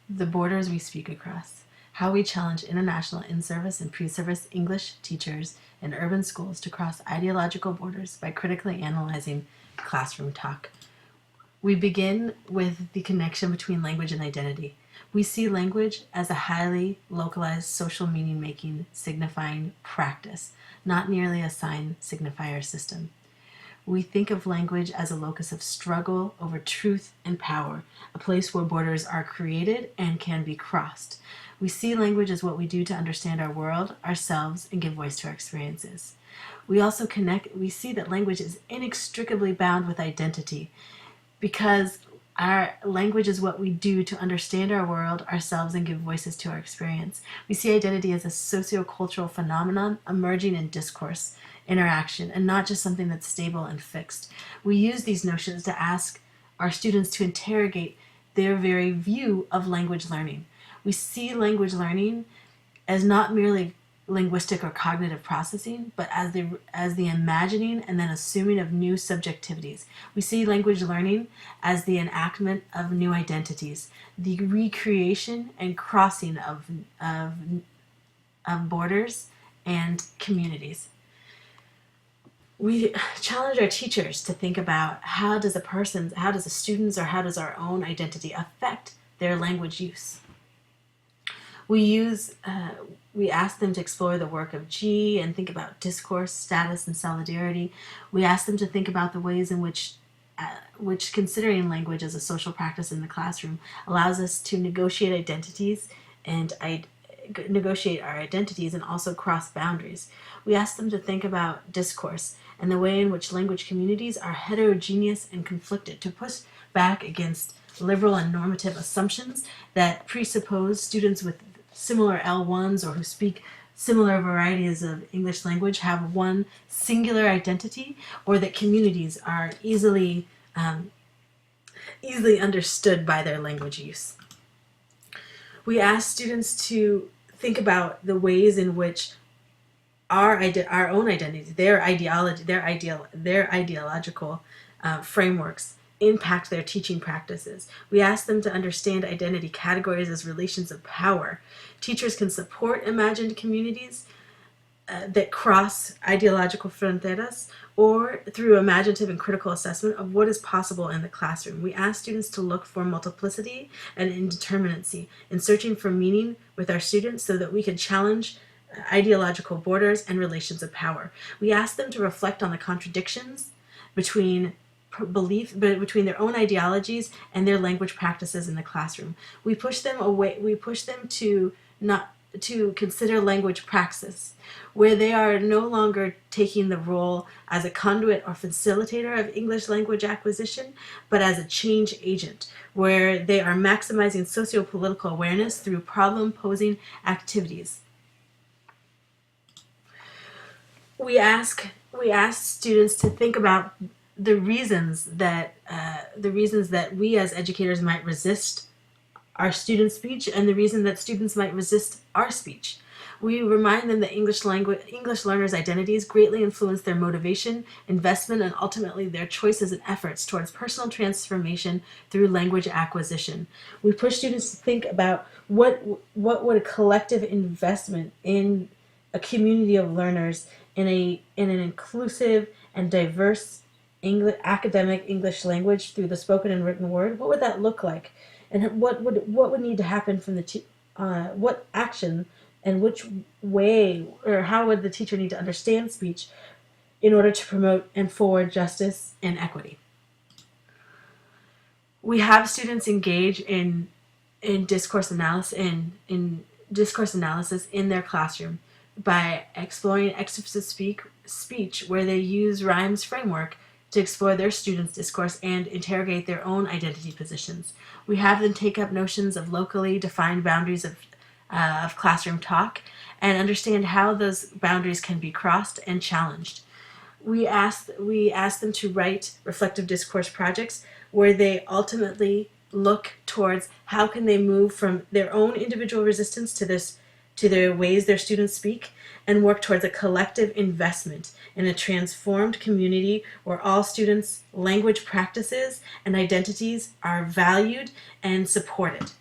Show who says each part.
Speaker 1: the borders we speak across, how we challenge international in-service and pre-service English teachers in urban schools to cross ideological borders by critically analyzing classroom talk. We begin with the connection between language and identity. We see language as a highly localized social meaning-making signifying practice, not merely a sign signifier system. We think of language as a locus of struggle over truth and power, a place where borders are created and can be crossed. We see language as what we do to understand our world, ourselves, and give voice to our experiences. We see that language is inextricably bound with identity because our language is what we do to understand our world, ourselves, and give voices to our experience. We see identity as a sociocultural phenomenon emerging in discourse, interaction, and not just something that's stable and fixed. We use these notions to ask our students to interrogate their very view of language learning. We see language learning as not merely linguistic or cognitive processing, but as the imagining and then assuming of new subjectivities. We see language learning as the enactment of new identities, the recreation and crossing of borders and communities. We challenge our teachers to think about how does a student's or how does our own identity affect their language use. We ask them to explore the work of G and think about discourse, status, and solidarity. We ask them to think about the ways in which considering language as a social practice in the classroom allows us to negotiate identities and negotiate our identities and also cross boundaries. We ask them to think about discourse and the way in which language communities are heterogeneous and conflicted, to push back against liberal and normative assumptions that presuppose students with similar L1s or who speak similar varieties of English language have one singular identity, or that communities are easily understood by their language use. We ask students to think about the ways in which our own identity, their ideology, their ideological frameworks impact their teaching practices. We ask them to understand identity categories as relations of power. Teachers can support imagined communities that cross ideological fronteras, or through imaginative and critical assessment of what is possible in the classroom. We ask students to look for multiplicity and indeterminacy in searching for meaning with our students so that we can challenge ideological borders and relations of power. We ask them to reflect on the contradictions between their own ideologies and their language practices in the classroom. We push them to consider language praxis, where they are no longer taking the role as a conduit or facilitator of English language acquisition, but as a change agent, where they are maximizing socio-political awareness through problem-posing activities. We ask students to think about the reasons that we as educators might resist our students' speech, and the reason that students might resist our speech. We remind them that English learners' identities greatly influence their motivation, investment, and ultimately their choices and efforts towards personal transformation through language acquisition. We push students to think about what would a collective investment in a community of learners in an inclusive and diverse academic English language through the spoken and written word, what would that look like? And what would need to happen from what action and which way, or how would the teacher need to understand speech in order to promote and forward justice and equity? We have students engage in discourse analysis in their classroom by exploring expressive speech, where they use rhymes framework to explore their students' discourse and interrogate their own identity positions. We have them take up notions of locally defined boundaries of classroom talk and understand how those boundaries can be crossed and challenged. We ask them to write reflective discourse projects where they ultimately look towards how can they move from their own individual resistance to their ways their students speak, and work towards a collective investment in a transformed community where all students' language practices and identities are valued and supported.